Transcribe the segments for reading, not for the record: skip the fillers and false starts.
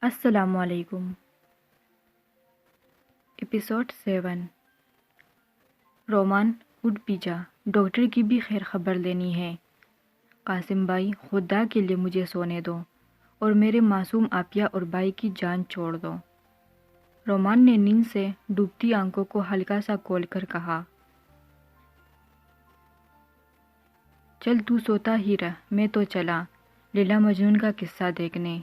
السلام علیکم۔ ایپیسوڈ 7۔ رومان اٹھ بھی جا، ڈاکٹر کی بھی خیر خبر لینی ہے۔ قاسم بھائی، خدا کے لیے مجھے سونے دو اور میرے معصوم آپیہ اور بھائی کی جان چھوڑ دو۔ رومان نے نیند سے ڈوبتی آنکھوں کو ہلکا سا کھول کر کہا، چل تو سوتا ہی رہ، میں تو چلا لیلا مجنون کا قصہ دیکھنے۔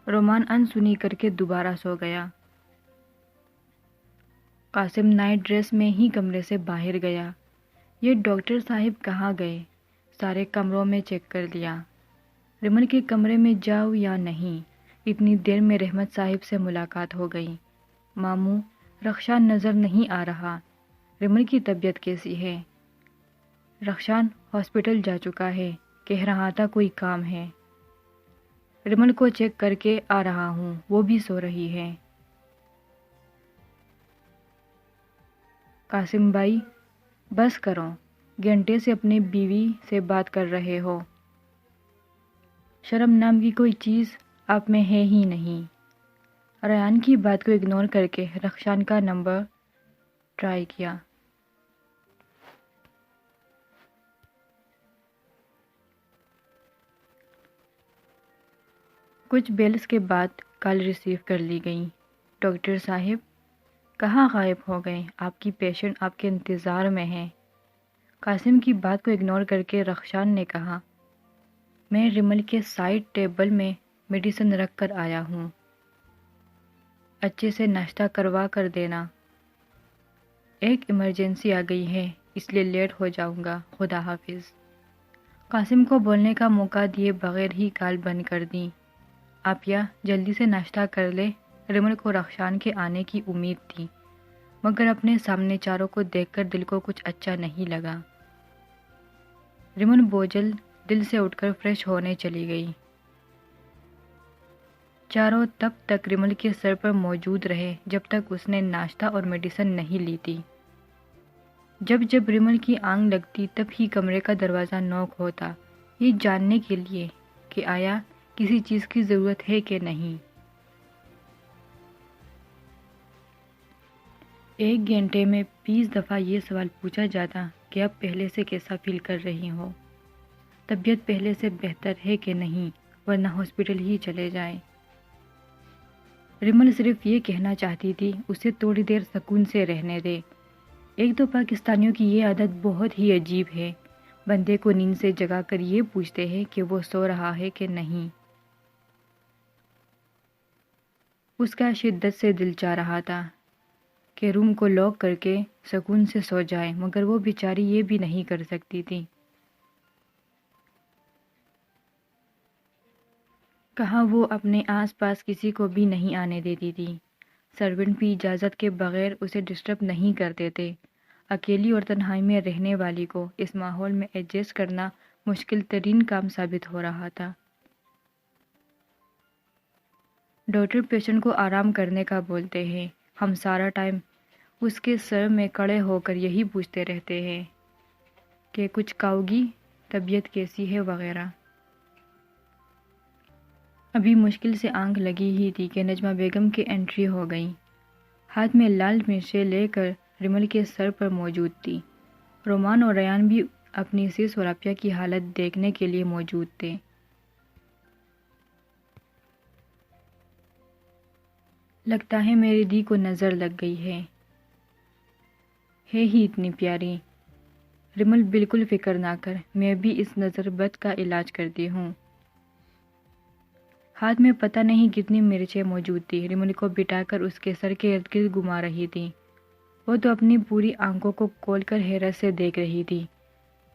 رومان انسنی کر کے دوبارہ سو گیا۔ قاسم نائٹ ڈریس میں ہی کمرے سے باہر گیا۔ یہ ڈاکٹر صاحب کہاں گئے؟ سارے کمروں میں چیک کر لیا۔ رمن کے کمرے میں جاؤ یا نہیں؟ اتنی دیر میں رحمت صاحب سے ملاقات ہو گئی۔ ماموں، رخشان نظر نہیں آ رہا۔ رمن کی طبیعت کیسی ہے؟ رخشان ہاسپٹل جا چکا ہے، کہہ رہا تھا کوئی کام ہے۔ رمن کو چیک کر کے آ رہا ہوں، وہ بھی سو رہی ہے۔ قاسم بھائی، بس کرو، گھنٹے سے اپنی بیوی سے بات کر رہے ہو۔ شرم نام کی کوئی چیز آپ میں ہے ہی نہیں۔ ریان کی بات کو اگنور کر کے رخشان کا نمبر ٹرائی کیا۔ کچھ بیلز کے بعد کال ریسیو کر لی گئی۔ ڈاکٹر صاحب کہاں غائب ہو گئے؟ آپ کی پیشنٹ آپ کے انتظار میں ہے۔ قاسم کی بات کو اگنور کر کے رخشان نے کہا، میں رمل کے سائڈ ٹیبل میں میڈیسن رکھ کر آیا ہوں، اچھے سے ناشتہ کروا کر دینا۔ ایک ایمرجنسی آ گئی ہے، اس لیے لیٹ ہو جاؤں گا، خدا حافظ۔ قاسم کو بولنے کا موقع دیے بغیر ہی کال بند کر دی۔ آپیہ جلدی سے ناشتہ کر لے۔ رمل کو رخشان کے آنے کی امید تھی، مگر اپنے سامنے چاروں کو دیکھ کر دل کو کچھ اچھا نہیں لگا۔ رمن بوجھل دل سے اٹھ کر فریش ہونے چلی گئی۔ چاروں تب تک رمل کے سر پر موجود رہے جب تک اس نے ناشتہ اور میڈیسن نہیں لی تھی۔ جب جب رمل کی آنکھ لگتی تب ہی کمرے کا دروازہ نوک ہوتا، یہ جاننے کے لیے کہ آیا کسی چیز کی ضرورت ہے کہ نہیں۔ ایک گھنٹے میں 20 دفعہ یہ سوال پوچھا جاتا کہ اب پہلے سے کیسا فیل کر رہی ہو، طبیعت پہلے سے بہتر ہے کہ نہیں، ورنہ ہاسپٹل ہی چلے جائیں۔ رمل صرف یہ کہنا چاہتی تھی اسے تھوڑی دیر سکون سے رہنے دے۔ ایک تو پاکستانیوں کی یہ عادت بہت ہی عجیب ہے، بندے کو نیند سے جگا کر یہ پوچھتے ہیں کہ وہ سو رہا ہے کہ نہیں۔ اس کا شدت سے دل چاہ رہا تھا کہ روم کو لاک کر کے سکون سے سو جائے، مگر وہ بیچاری یہ بھی نہیں کر سکتی تھی۔ کہاں وہ اپنے آس پاس کسی کو بھی نہیں آنے دیتی تھی۔ سرونٹ بھی اجازت کے بغیر اسے ڈسٹرب نہیں کرتے تھے۔ اکیلی اور تنہائی میں رہنے والی کو اس ماحول میں ایڈجسٹ کرنا مشکل ترین کام ثابت ہو رہا تھا۔ ڈاکٹر پیشنٹ کو آرام کرنے کا بولتے ہیں، ہم سارا ٹائم اس کے سر میں کڑے ہو کر یہی پوچھتے رہتے ہیں کہ کچھ کھاؤ گی، طبیعت کیسی ہے وغیرہ۔ ابھی مشکل سے آنکھ لگی ہی تھی کہ نجمہ بیگم کی انٹری ہو گئی۔ ہاتھ میں لال مرچیں لے کر رمل کے سر پر موجود تھی۔ رومان اور ریان بھی اپنی سس اور آپیہ کی حالت دیکھنے کے لیے موجود تھے۔ لگتا ہے میری دی کو نظر لگ گئی ہے ہی اتنی پیاری۔ رمل بالکل فکر نہ کر، میں بھی اس نظر بد کا علاج کرتی ہوں۔ ہاتھ میں پتہ نہیں کتنی مرچیں موجود تھی، رمل کو بٹھا کر اس کے سر کے ارد گرد گھما رہی تھی۔ وہ تو اپنی پوری آنکھوں کو کھول کر حیرت سے دیکھ رہی تھی،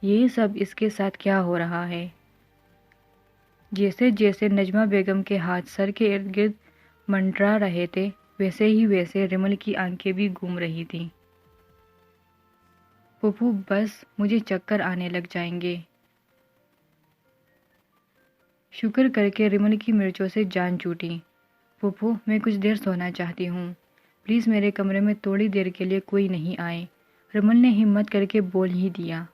یہ سب اس کے ساتھ کیا ہو رہا ہے؟ جیسے جیسے نجمہ بیگم کے ہاتھ سر کے ارد گرد منڈرا رہے تھے، ویسے رمل کی آنکھیں بھی گھوم رہی تھیں۔ پھوپھو بس، مجھے چکر آنے لگ جائیں گے۔ شکر کر کے رمل کی مرچوں سے جان چھوٹی۔ پھوپھو میں کچھ دیر سونا چاہتی ہوں، پلیز میرے کمرے میں تھوڑی دیر کے لیے کوئی نہیں آئے۔ رمل نے ہمت کر کے بول ہی دیا۔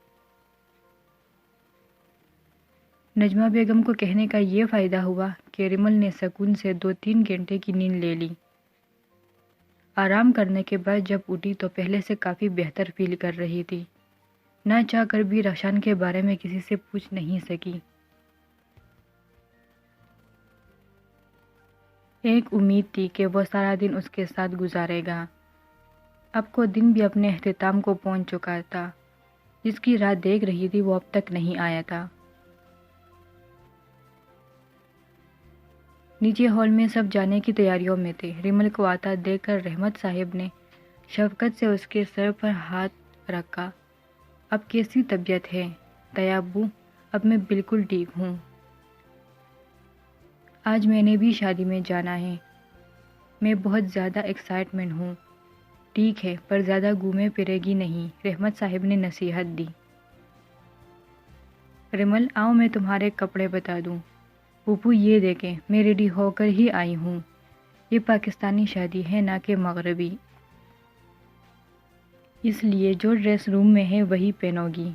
نجمہ بیگم کو کہنے کا یہ فائدہ ہوا کہ ریمل نے سکون سے 2-3 گھنٹے کی نیند لے لی۔ آرام کرنے کے بعد جب اٹھی تو پہلے سے کافی بہتر فیل کر رہی تھی۔ نہ چاہ کر بھی رخشان کے بارے میں کسی سے پوچھ نہیں سکی۔ ایک امید تھی کہ وہ سارا دن اس کے ساتھ گزارے گا۔ اب کو دن بھی اپنے اختتام کو پہنچ چکا تھا۔ جس کی راہ دیکھ رہی تھی وہ اب تک نہیں آیا تھا۔ نیچے ہال میں سب جانے کی تیاریوں میں تھے۔ ریمل کو آتا دیکھ کر رحمت صاحب نے شفقت سے اس کے سر پر ہاتھ رکھا۔ اب کیسی طبیعت ہے؟ طیابو، اب میں بالکل ٹھیک ہوں۔ آج میں نے بھی شادی میں جانا ہے۔ میں بہت زیادہ ایکسائٹمنٹ ہوں۔ ٹھیک ہے، پر زیادہ گھومے پھرے گی نہیں، رحمت صاحب نے نصیحت دی۔ ریمل، آؤ میں تمہارے کپڑے بتا دوں۔ پھوپھو یہ دیکھیں، میں ریڈی ہو کر ہی آئی ہوں۔ یہ پاکستانی شادی ہے نہ کہ مغربی، اس لیے جو ڈریس روم میں ہے وہی پہنو گی۔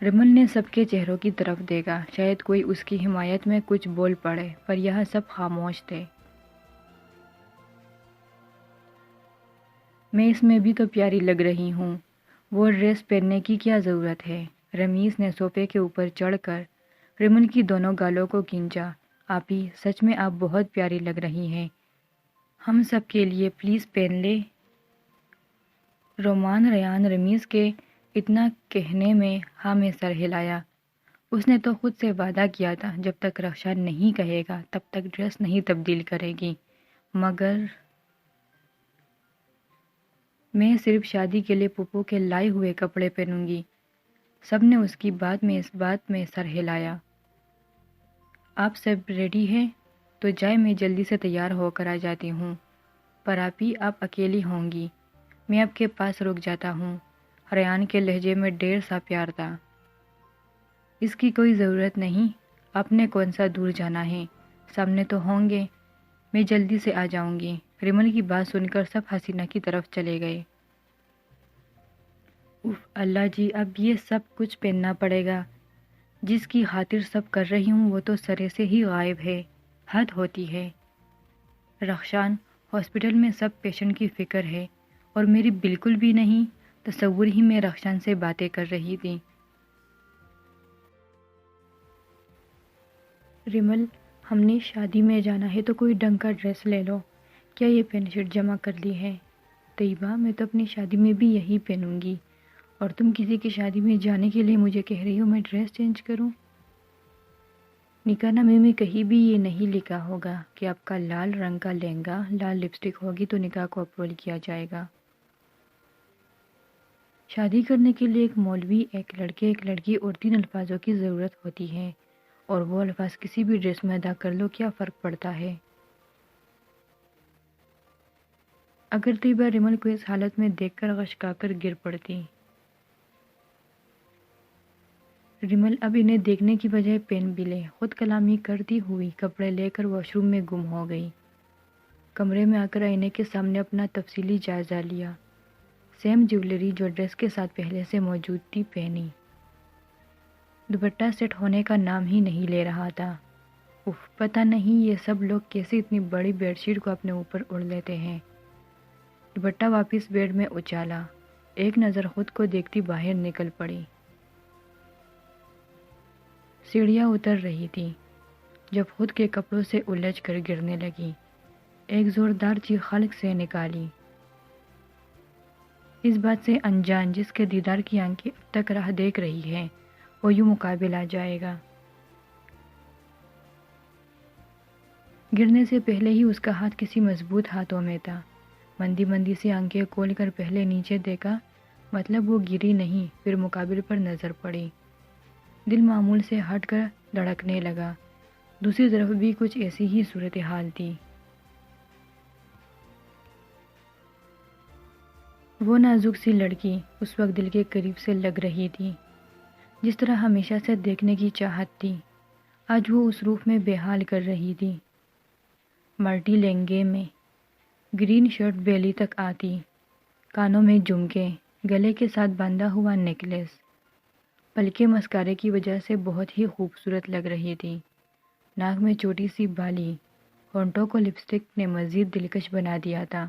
ریمل نے سب کے چہروں کی طرف دیکھا، شاید کوئی اس کی حمایت میں کچھ بول پڑے، پر یہاں سب خاموش تھے۔ میں اس میں بھی تو پیاری لگ رہی ہوں، وہ ڈریس پہننے کی کیا ضرورت ہے؟ رمیز نے صوفے کے اوپر چڑھ کر ریمل کی دونوں گالوں کو کھینچا۔ آپی، سچ میں آپ بہت پیاری لگ رہی ہیں، ہم سب کے لیے پلیز پہن لے۔ رومان ریان رمیز کے اتنا کہنے میں ہاں میں سر ہلایا۔ اس نے تو خود سے وعدہ کیا تھا جب تک رخشان نہیں کہے گا تب تک ڈریس نہیں تبدیل کرے گی، مگر میں صرف شادی کے لیے پھوپھو کے لائے ہوئے کپڑے پہنوں گی۔ سب نے اس کی بات میں اس بات میں سر ہلایا۔ آپ سب ریڈی ہیں تو جائے، میں جلدی سے تیار ہو کر آ جاتی ہوں۔ پر آپی، آپ اکیلی ہوں گی، میں آپ کے پاس رک جاتا ہوں۔ ریان کے لہجے میں ڈھیر سا پیار تھا۔ اس کی کوئی ضرورت نہیں، آپ نے کون سا دور جانا ہے، سامنے تو ہوں گے، میں جلدی سے آ جاؤں گی۔ ریمل کی بات سن کر سب حسینہ کی طرف چلے گئے۔ اف اللہ جی، اب یہ سب کچھ پہننا پڑے گا۔ جس کی خاطر سب کر رہی ہوں وہ تو سرے سے ہی غائب ہے، حد ہوتی ہے۔ رخشان، ہاسپٹل میں سب پیشنٹ کی فکر ہے اور میری بالکل بھی نہیں۔ تصور ہی میں رخشان سے باتیں کر رہی تھی۔ ریمل، ہم نے شادی میں جانا ہے تو کوئی ڈھنگ کا ڈریس لے لو۔ کیا یہ پینٹ شرٹ جمع کر لی ہے؟ طیبہ، میں تو اپنی شادی میں بھی یہی پہنوں گی، اور تم کسی کی شادی میں جانے کے لیے مجھے کہہ رہی ہو میں ڈریس چینج کروں؟ نکاح نامے میں کہیں بھی یہ نہیں لکھا ہوگا کہ آپ کا لال رنگ کا لہنگا، لال لپسٹک ہوگی تو نکاح کو اپروول کیا جائے گا۔ شادی کرنے کے لیے ایک مولوی، ایک لڑکے، ایک لڑکی اور 3 الفاظوں کی ضرورت ہوتی ہے، اور وہ الفاظ کسی بھی ڈریس میں ادا کر لو، کیا فرق پڑتا ہے؟ اگر طیبہ ریمل کو اس حالت میں دیکھ کر غشکا کر گر پڑتی۔ ریمل اب انہیں دیکھنے کی بجائے پین بھی لے، خود کلامی کرتی ہوئی کپڑے لے کر واش روم میں گم ہو گئی۔ کمرے میں آ کر آئینے کے سامنے اپنا تفصیلی جائزہ لیا۔ سیم جیولری جو ڈریس کے ساتھ پہلے سے موجود تھی پہنی۔ دوپٹہ سیٹ ہونے کا نام ہی نہیں لے رہا تھا۔ اف، پتہ نہیں یہ سب لوگ کیسے اتنی بڑی بیڈ شیٹ کو اپنے اوپر اڑ لیتے ہیں۔ دوپٹہ واپس بیڈ میں اچالا، ایک نظر خود کو دیکھتی باہر نکل پڑی۔ سیڑھیاں اتر رہی تھی جب خود کے کپڑوں سے الجھ کر گرنے لگی۔ ایک زوردار چیخ خلق سے نکالی۔ اس بات سے انجان جس کے دیدار کی آنکھیں اب تک راہ دیکھ رہی ہے، وہ یوں مقابل آ جائے گا۔ گرنے سے پہلے ہی اس کا ہاتھ کسی مضبوط ہاتھوں میں تھا۔ مندی مندی سی آنکھیں کھول کر پہلے نیچے دیکھا، مطلب وہ گری نہیں، پھر مقابل پر نظر پڑی۔ دل معمول سے ہٹ کر دھڑکنے لگا۔ دوسری طرف بھی کچھ ایسی ہی صورتحال تھی۔ وہ نازک سی لڑکی اس وقت دل کے قریب سے لگ رہی تھی، جس طرح ہمیشہ سے دیکھنے کی چاہت تھی، آج وہ اس روپ میں بے حال کر رہی تھی۔ ملٹی لہنگے میں، گرین شرٹ بیلی تک آتی، کانوں میں جھمکے، گلے کے ساتھ باندھا ہوا نیکلیس، بلکہ مسکارے کی وجہ سے بہت ہی خوبصورت لگ رہی تھی۔ ناک میں چھوٹی سی بالی، ہونٹوں کو لپسٹک نے مزید دلکش بنا دیا تھا۔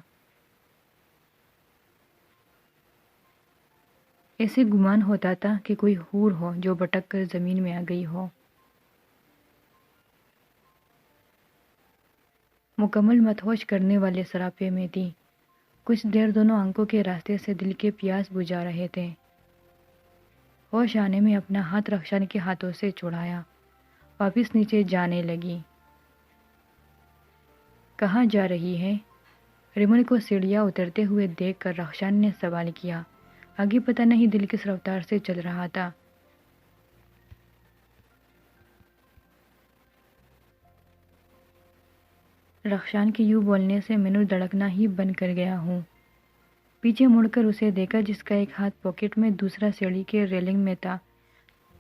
ایسے گمان ہوتا تھا کہ کوئی حور ہو جو بٹک کر زمین میں آ گئی ہو۔ مکمل مدہوش کرنے والے سراپے میں تھی۔ کچھ دیر دونوں آنکھوں کے راستے سے دل کے پیاس بجھا رہے تھے۔ ہوش آنے میں اپنا ہاتھ رخشان کے ہاتھوں سے چھڑایا، واپس نیچے جانے لگی۔ کہاں جا رہی ہے؟ ریمل کو سیڑھیاں اترتے ہوئے دیکھ کر رخشان نے سوال کیا۔ آگے پتہ نہیں دل کس رفتار سے چل رہا تھا۔ رخشان کے یوں بولنے سے مینو دھڑکنا ہی بند کر گیا ہوں۔ پیچھے مڑ کر اسے دیکھا جس کا ایک ہاتھ پاکٹ میں دوسرا سیڑھی کے ریلنگ میں تھا۔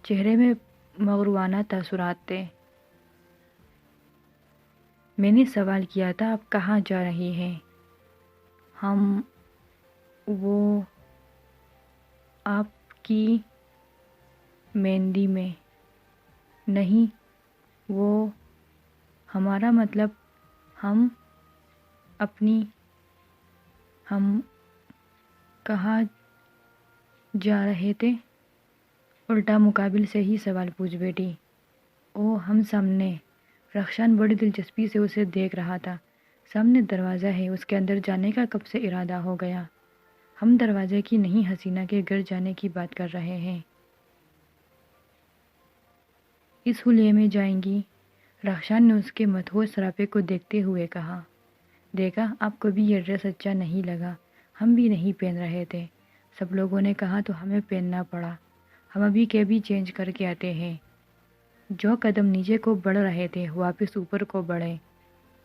چہرے میں مغروانہ تاثرات تھے۔ میں نے سوال کیا تھا آپ کہاں جا رہی ہیں؟ ہم وہ آپ کی مہندی میں نہیں، وہ ہمارا مطلب ہم اپنی ہم کہاں جا رہے تھے؟ الٹا مقابل سے ہی سوال پوچھ بیٹھی۔ او ہم سامنے۔ رخشان بڑی دلچسپی سے اسے دیکھ رہا تھا۔ سامنے دروازہ ہے، اس کے اندر جانے کا کب سے ارادہ ہو گیا؟ ہم دروازے کی نہیں حسینہ کے گھر جانے کی بات کر رہے ہیں۔ اس حلیے میں جائیں گی؟ رخشان نے اس کے مدہوش سراپے کو دیکھتے ہوئے کہا۔ دیکھا آپ کو بھی یہ ڈریس اچھا نہیں لگا، ہم بھی نہیں پہن رہے تھے، سب لوگوں نے کہا تو ہمیں پہننا پڑا۔ ہم ابھی کے بھی چینج کر کے آتے ہیں۔ جو قدم نیچے کو بڑھ رہے تھے واپس اوپر کو بڑھے۔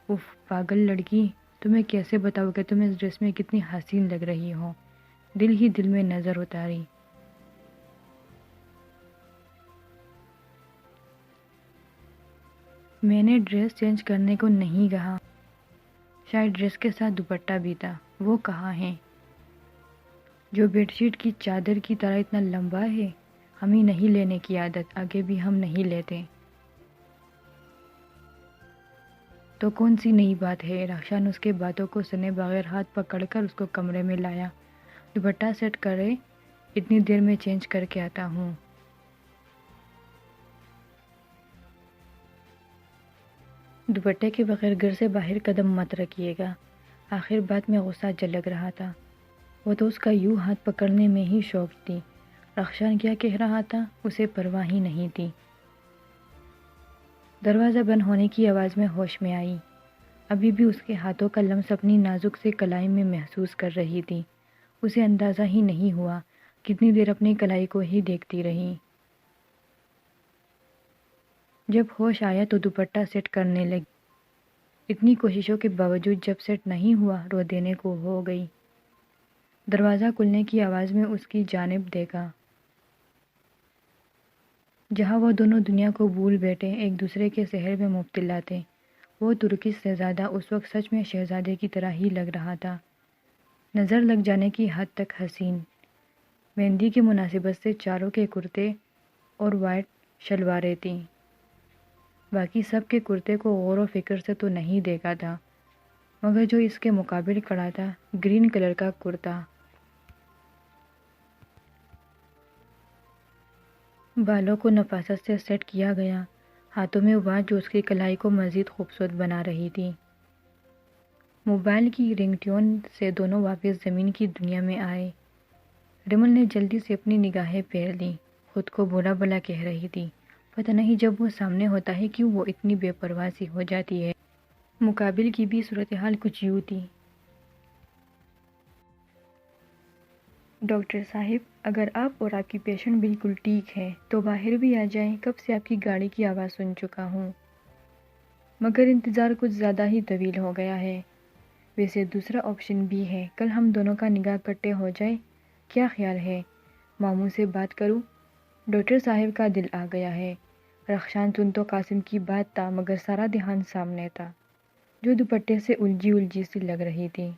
اف پاگل لڑکی، تمہیں کیسے بتاؤ کہ تم اس ڈریس میں کتنی حسین لگ رہی ہو؟ دل ہی دل میں نظر اتاری۔ میں نے ڈریس چینج کرنے کو نہیں کہا، شاید ڈریس کے ساتھ دوپٹہ بھی تھا، وہ کہاں ہے؟ جو بیڈ شیٹ کی چادر کی طرح اتنا لمبا ہے، ہمیں نہیں لینے کی عادت، آگے بھی ہم نہیں لیتے۔ تو کون سی نئی بات ہے؟ رخشان اس کے باتوں کو سنے بغیر ہاتھ پکڑ کر اس کو کمرے میں لایا۔ دوپٹہ سیٹ کرے، اتنی دیر میں چینج کر کے آتا ہوں۔ دوپٹے کے بغیر گھر سے باہر قدم مت رکھیے گا۔ آخر بات میں غصہ جھلک رہا تھا۔ وہ تو اس کا یوں ہاتھ پکڑنے میں ہی شوق تھی۔ رخشان کیا کہہ رہا تھا اسے پرواہ ہی نہیں تھی۔ دروازہ بند ہونے کی آواز میں ہوش میں آئی۔ ابھی بھی اس کے ہاتھوں کا لمس اپنی نازک سے کلائی میں محسوس کر رہی تھی۔ اسے اندازہ ہی نہیں ہوا کتنی دیر اپنی کلائی کو ہی دیکھتی رہی۔ جب ہوش آیا تو دوپٹہ سیٹ کرنے لگی۔ اتنی کوششوں کے باوجود جب سیٹ نہیں ہوا رو دینے کو ہو گئی۔ دروازہ کھلنے کی آواز میں اس کی جانب دیکھا۔ جہاں وہ دونوں دنیا کو بھول بیٹھے ایک دوسرے کے سحر میں مبتلا تھے، وہ ترکش شہزادہ اس وقت سچ میں شہزادے کی طرح ہی لگ رہا تھا، نظر لگ جانے کی حد تک حسین۔ مہندی کی مناسبت سے چاروں کے کرتے اور وائٹ شلواریں تھیں۔ باقی سب کے کرتے کو غور و فکر سے تو نہیں دیکھا تھا، مگر جو اس کے مقابل کھڑا تھا گرین کلر کا کرتا، بالوں کو نفاست سے سیٹ کیا گیا، ہاتھوں میں واچ جو اس کی کلائی کو مزید خوبصورت بنا رہی تھی۔ موبائل کی رنگ ٹیون سے دونوں واپس زمین کی دنیا میں آئے۔ ریمل نے جلدی سے اپنی نگاہیں پھیر لیں، خود کو بولا بلا کہہ رہی تھی، پتہ نہیں جب وہ سامنے ہوتا ہے کیوں وہ اتنی بے پرواہ سی ہو جاتی ہے۔ مقابل کی بھی صورتحال کچھ یوں تھی۔ ڈاکٹر صاحب، اگر آپ اور آپ کی پیشنٹ بالکل ٹھیک ہے تو باہر بھی آ جائیں، کب سے آپ کی گاڑی کی آواز سن چکا ہوں، مگر انتظار کچھ زیادہ ہی طویل ہو گیا ہے۔ ویسے دوسرا آپشن بھی ہے، کل ہم دونوں کا نکاح اکٹھے ہو جائے، کیا خیال ہے؟ ماموں سے بات کروں؟ ڈاکٹر صاحب کا دل آ گیا ہے۔ رخشان سن تو قاسم کی بات تھا مگر سارا دھیان سامنے تھا، جو دوپٹے سے الجھی سی لگ رہی تھی۔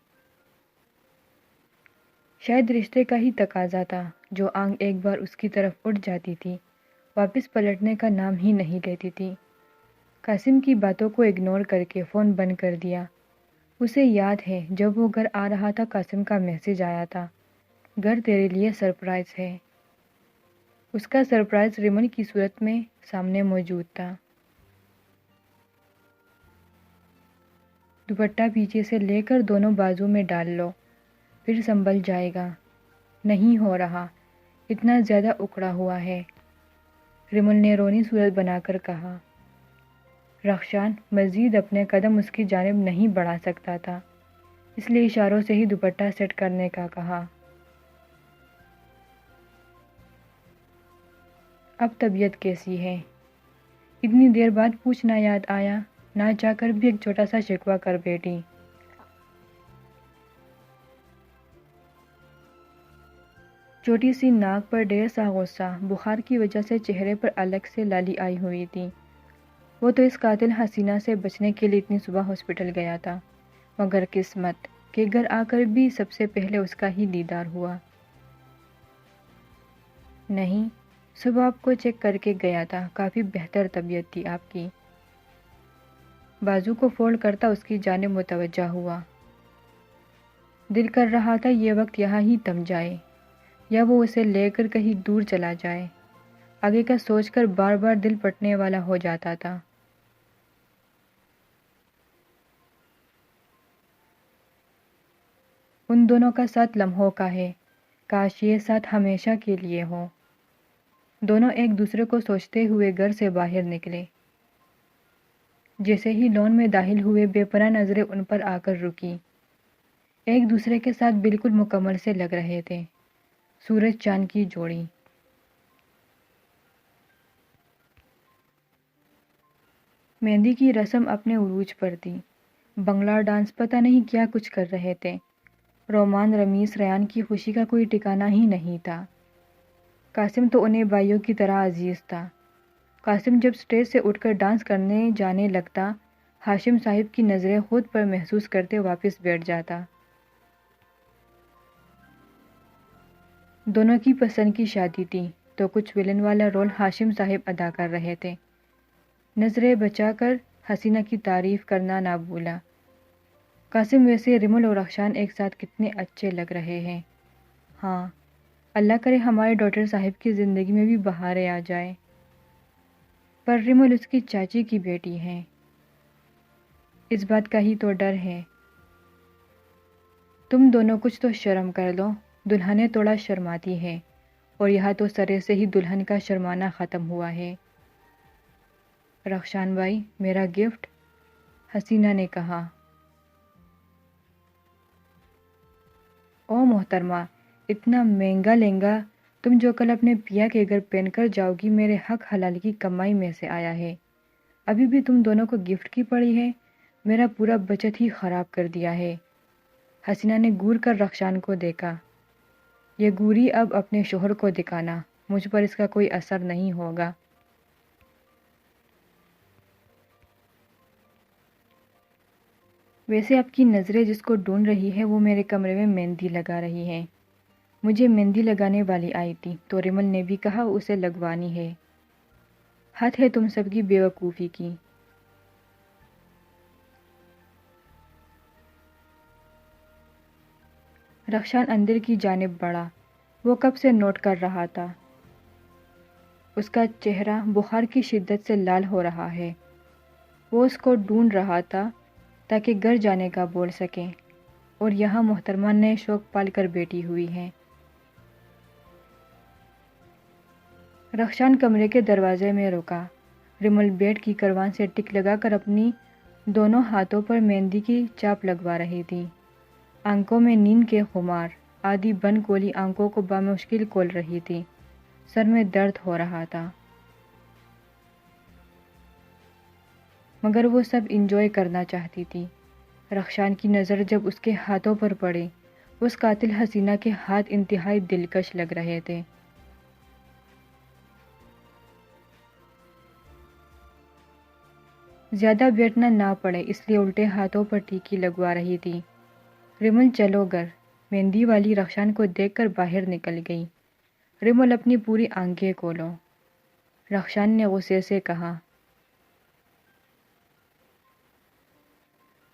شاید رشتے کا ہی تقاضا تھا، جو آنکھ ایک بار اس کی طرف اٹھ جاتی تھی واپس پلٹنے کا نام ہی نہیں لیتی تھی۔ قاسم کی باتوں کو اگنور کر کے فون بند کر دیا۔ اسے یاد ہے جب وہ گھر آ رہا تھا قاسم کا میسج آیا تھا، گھر تیرے لیے سرپرائز ہے۔ اس کا سرپرائز ریمل کی صورت میں سامنے موجود تھا۔ دوپٹہ پیچھے سے لے کر دونوں بازو میں ڈال لو، پھر سنبھل جائے گا۔ نہیں ہو رہا، اتنا زیادہ اکڑا ہوا ہے، ریمل نے رونی صورت بنا کر کہا۔ رخشان مزید اپنے قدم اس کی جانب نہیں بڑھا سکتا تھا، اس لیے اشاروں سے ہی دوپٹہ سیٹ کرنے کا کہا۔ اب طبیعت کیسی ہے؟ اتنی دیر بعد پوچھنا یاد آیا، نہ چاہ کر بھی ایک چھوٹا سا شکوہ کر بیٹھی۔ چھوٹی سی ناک پر ڈھیر سا غصہ، بخار کی وجہ سے چہرے پر الگ سے لالی آئی ہوئی تھی۔ وہ تو اس قاتل حسینہ سے بچنے کے لیے اتنی صبح ہاسپٹل گیا تھا، مگر قسمت کہ گھر آ کر بھی سب سے پہلے اس کا ہی دیدار ہوا۔ نہیں، صبح آپ کو چیک کر کے گیا تھا، کافی بہتر طبیعت تھی آپ کی۔ بازو کو فولڈ کرتا اس کی جانب متوجہ ہوا۔ دل کر رہا تھا یہ وقت یہاں ہی تھم جائے، یا وہ اسے لے کر کہیں دور چلا جائے۔ آگے کا سوچ کر بار بار دل پھٹنے والا ہو جاتا تھا۔ ان دونوں کا ساتھ لمحوں کا ہے، کاش یہ ساتھ ہمیشہ کے لیے ہو۔ دونوں ایک دوسرے کو سوچتے ہوئے گھر سے باہر نکلے۔ جیسے ہی لون میں داخل ہوئے بے پناہ نظریں ان پر آ کر رکی۔ ایک دوسرے کے ساتھ بالکل مکمل سے لگ رہے تھے، سورج چاند کی جوڑی۔ مہندی کی رسم اپنے عروج پر تھی، بنگلہ ڈانس پتہ نہیں کیا کچھ کر رہے تھے۔ رومان رمیز ریان کی خوشی کا کوئی ٹھکانہ ہی نہیں تھا۔ قاسم تو انہیں بھائیوں کی طرح عزیز تھا۔ قاسم جب سٹیج سے اٹھ کر ڈانس کرنے جانے لگتا، ہاشم صاحب کی نظریں خود پر محسوس کرتے واپس بیٹھ جاتا۔ دونوں کی پسند کی شادی تھی، تو کچھ ولن والا رول ہاشم صاحب ادا کر رہے تھے۔ نظریں بچا کر حسینہ کی تعریف کرنا نہ بھولا۔ قاسم ویسے ریمل اور رخشان ایک ساتھ کتنے اچھے لگ رہے ہیں۔ ہاں، اللہ کرے ہمارے ڈاکٹر صاحب کی زندگی میں بھی بہاریں آ جائے۔ پر ریمل اس کی چاچی کی بیٹی ہے، اس بات کا ہی تو ڈر ہے۔ تم دونوں کچھ تو شرم کر لو، دلہنیں تھوڑا شرماتی ہے، اور یہاں تو سرے سے ہی دلہن کا شرمانا ختم ہوا ہے۔ رخشان بھائی، میرا گفٹ، حسینہ نے کہا۔ او محترمہ، اتنا مہنگا لہنگا تم جو کل اپنے پیا کے گھر پہن کر جاؤ گی میرے حق حلال کی کمائی میں سے آیا ہے، ابھی بھی تم دونوں کو گفٹ کی پڑی ہے، میرا پورا بچت ہی خراب کر دیا ہے۔ حسینہ نے گور کر رخشان کو دیکھا۔ یہ گوری اب اپنے شوہر کو دکھانا، مجھ پر اس کا کوئی اثر نہیں ہوگا۔ ویسے آپ کی نظریں جس کو ڈھونڈ رہی ہے وہ میرے کمرے میں مہندی لگا رہی ہے۔ مجھے مہندی لگانے والی آئی تھی تو ریمل نے بھی کہا اسے لگوانی ہے۔ حد ہے تم سب کی بے وقوفی کی۔ رخشان اندر کی جانب بڑھا، وہ کب سے نوٹ کر رہا تھا۔ اس کا چہرہ بخار کی شدت سے لال ہو رہا ہے۔ وہ اس کو ڈھونڈ رہا تھا تاکہ گھر جانے کا بول سکے، اور یہاں محترمہ نئے شوق پال کر بیٹھی ہوئی ہے۔ رخشان کمرے کے دروازے میں رکا۔ ریمل بیڈ کی کروان سے ٹک لگا کر اپنی دونوں ہاتھوں پر مہندی کی چاپ لگوا رہی تھی۔ آنکھوں میں نیند کے خمار، آدھی بند کھولی آنکھوں کو بامشکل کھول رہی تھی۔ سر میں درد ہو رہا تھا، مگر وہ سب انجوائے کرنا چاہتی تھی۔ رخشان کی نظر جب اس کے ہاتھوں پر پڑی، اس قاتل حسینہ کے ہاتھ انتہائی دلکش لگ رہے تھے۔ زیادہ بیٹھنا نہ پڑے اس لیے الٹے ہاتھوں پر ٹیکی لگوا رہی تھی۔ ریمل چلو گھر، مہندی والی رخشان کو دیکھ کر باہر نکل گئی۔ ریمل اپنی پوری آنکھیں کھولو، رخشان نے غصے سے کہا۔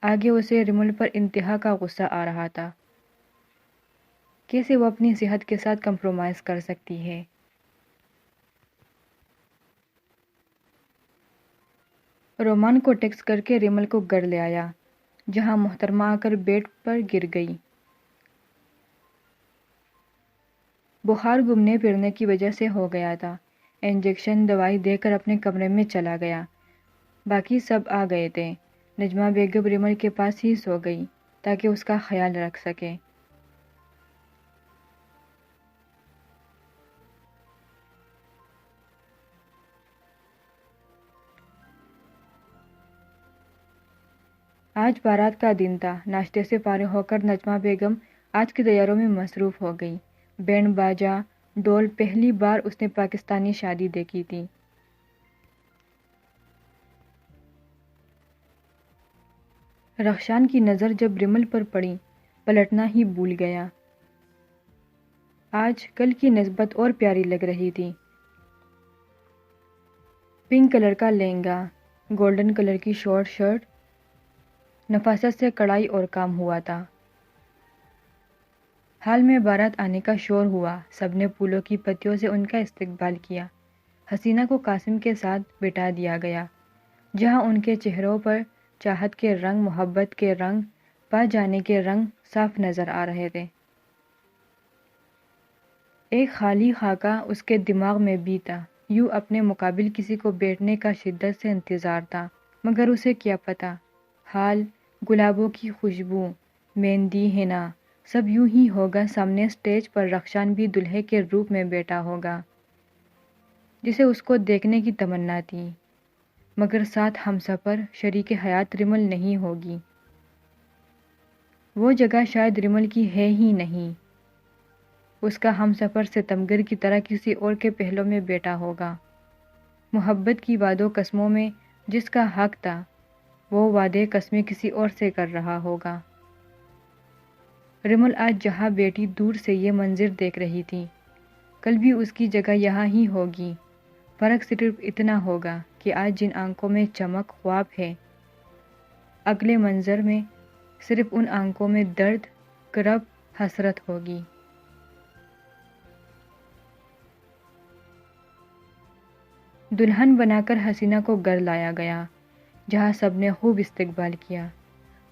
آگے اسے ریمل پر انتہا کا غصہ آ رہا تھا۔ کیسے وہ اپنی صحت کے ساتھ کمپرومائز کر سکتی ہے؟ رومان کو ٹیکسٹ کر کے ریمل کو گھر لے آیا، جہاں محترمہ آ کر بیڈ پر گر گئی۔ بخار گھومنے پھرنے کی وجہ سے ہو گیا تھا۔ انجیکشن دوائی دے کر اپنے کمرے میں چلا گیا۔ باقی سب آ گئے تھے۔ نجمہ بیگم ریمل کے پاس ہی سو گئی تاکہ اس کا خیال رکھ سکے۔ آج بارات کا دن تھا۔ ناشتے سے فارغ ہو کر نجمہ بیگم آج کی تیاریوں میں مصروف ہو گئی۔ بینڈ باجا، ڈول، پہلی بار اس نے پاکستانی شادی دیکھی تھی۔ رخشان کی نظر جب ریمل پر پڑی، پلٹنا ہی بھول گیا۔ آج کل کی نسبت اور پیاری لگ رہی تھی۔ پنک کلر کا لہنگا، گولڈن کلر کی شارٹ شرٹ، نفاست سے کڑھائی اور کام ہوا تھا۔ حال میں بارات آنے کا شور ہوا، سب نے پھولوں کی پتیوں سے ان کا استقبال کیا۔ حسینہ کو قاسم کے ساتھ بٹھا دیا گیا، جہاں ان کے چہروں پر چاہت کے رنگ، محبت کے رنگ، پا جانے کے رنگ صاف نظر آ رہے تھے۔ ایک خالی خاکہ اس کے دماغ میں بھی تھا، یوں اپنے مقابل کسی کو بیٹھنے کا شدت سے انتظار تھا، مگر اسے کیا پتا، حال، گلابوں کی خوشبو، مہندی، حنا، سب یوں ہی ہوگا۔ سامنے اسٹیج پر رخشان بھی دلہے کے روپ میں بیٹھا ہوگا، جسے اس کو دیکھنے کی تمنا تھی، مگر ساتھ ہمسفر، شریک حیات ریمل نہیں ہوگی۔ وہ جگہ شاید ریمل کی ہے ہی نہیں۔ اس کا ہمسفر ستمگر کی طرح کسی اور کے پہلو میں بیٹھا ہوگا۔ محبت کی وعدوں قسموں میں جس کا حق تھا، وہ وعدے قسمیں کسی اور سے کر رہا ہوگا۔ ریمل آج جہاں بیٹھی دور سے یہ منظر دیکھ رہی تھی، کل بھی اس کی جگہ یہاں ہی ہوگی۔ فرق صرف اتنا ہوگا کہ آج جن آنکھوں میں چمک، خواب ہے، اگلے منظر میں صرف ان آنکھوں میں درد، کرب، حسرت ہوگی۔ دلہن بنا کر حسینہ کو گھر لایا گیا، جہاں سب نے خوب استقبال کیا۔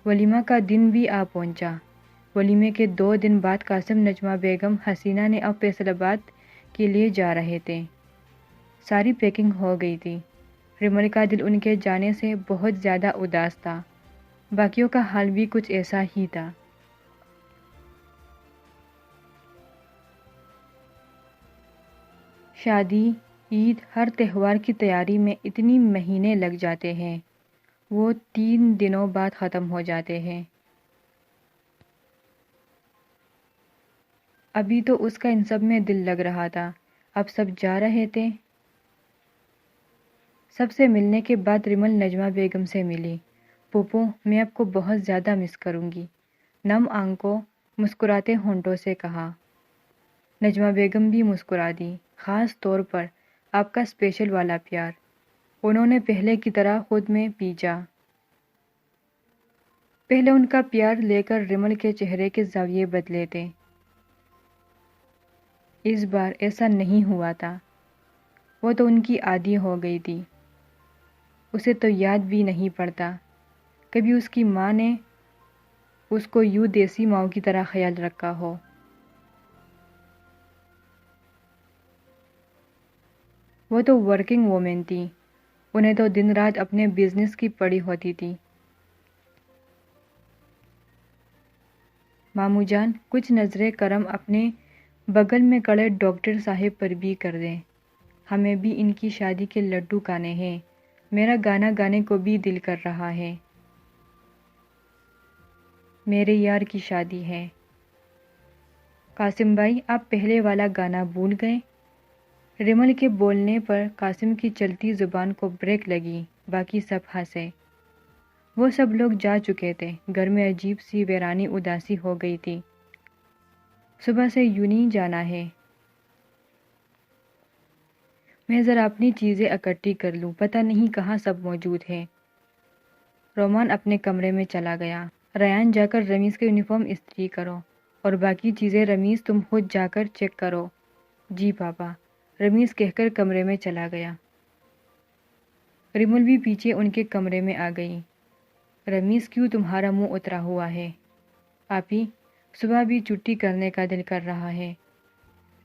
ولیمہ کا دن بھی آ پہنچا۔ ولیمے کے 2 دن بعد قاسم، نجمہ بیگم، حسینہ نے اب فیصل آباد کے لیے جا رہے تھے۔ ساری پیکنگ ہو گئی تھی۔ ریمل کا دل ان کے جانے سے بہت زیادہ اداس تھا۔ باقیوں کا حال بھی کچھ ایسا ہی تھا۔ شادی، عید، ہر تہوار کی تیاری میں اتنی مہینے لگ جاتے ہیں، وہ 3 دنوں بعد ختم ہو جاتے ہیں۔ ابھی تو اس کا ان سب میں دل لگ رہا تھا، اب سب جا رہے تھے۔ سب سے ملنے کے بعد ریمل نجمہ بیگم سے ملی۔ پھوپھو، میں آپ کو بہت زیادہ مس کروں گی، نم آنکھوں، مسکراتے ہونٹوں سے کہا۔ نجمہ بیگم بھی مسکرا دی، خاص طور پر آپ کا اسپیشل والا پیار۔ انہوں نے پہلے کی طرح خود میں پیچا۔ پہلے ان کا پیار لے کر ریمل کے چہرے کے زاویے بدلے تھے، اس بار ایسا نہیں ہوا تھا۔ وہ تو ان کی عادی ہو گئی تھی، اسے تو یاد بھی نہیں پڑتا کبھی اس کی ماں نے اس کو یوں دیسی ماؤں کی طرح خیال رکھا ہو۔ وہ تو ورکنگ وومن تھی، انہیں تو دن رات اپنے بزنس کی پڑی ہوتی تھی۔ ماموں جان، کچھ نظریں کرم اپنے بغل میں کھڑے ڈاکٹر صاحب پر بھی کر دیں، ہمیں بھی ان کی شادی کے لڈو کھانے ہیں، میرا گانا گانے کو بھی دل کر رہا ہے، میرے یار کی شادی ہے۔ قاسم بھائی، آپ پہلے والا گانا بھول گئے؟ ریمل کے بولنے پر قاسم کی چلتی زبان کو بریک لگی، باقی سب ہنسے۔ وہ سب لوگ جا چکے تھے، گھر میں عجیب سی ویرانی اداسی ہو گئی تھی۔ صبح سے یوں نہیں جانا ہے، میں ذرا اپنی چیزیں اکٹھی کر لوں، پتہ نہیں کہاں سب موجود ہے۔ رومان اپنے کمرے میں چلا گیا۔ ریان جا کر رمیز کا یونیفارم استری کرو اور باقی چیزیں رمیز تم خود جا کر چیک کرو۔ جی پاپا، رمیز کہہ کر کمرے میں چلا گیا۔ ریمل بھی پیچھے ان کے کمرے میں آ گئی۔ رمیز کیوں تمہارا منہ اترا ہوا ہے؟ آپی، صبح بھی چھٹی کرنے کا دل کر رہا ہے،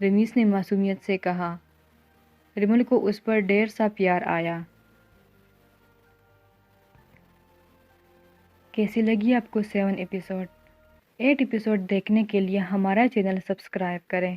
رمیز نے معصومیت سے کہا۔ ریمل کو اس پر ڈھیر سا پیار آیا۔ کیسی لگی آپ کو 7 ایپیسوڈ؟ 8 ایپیسوڈ دیکھنے کے لیے ہمارا چینل سبسکرائب کریں۔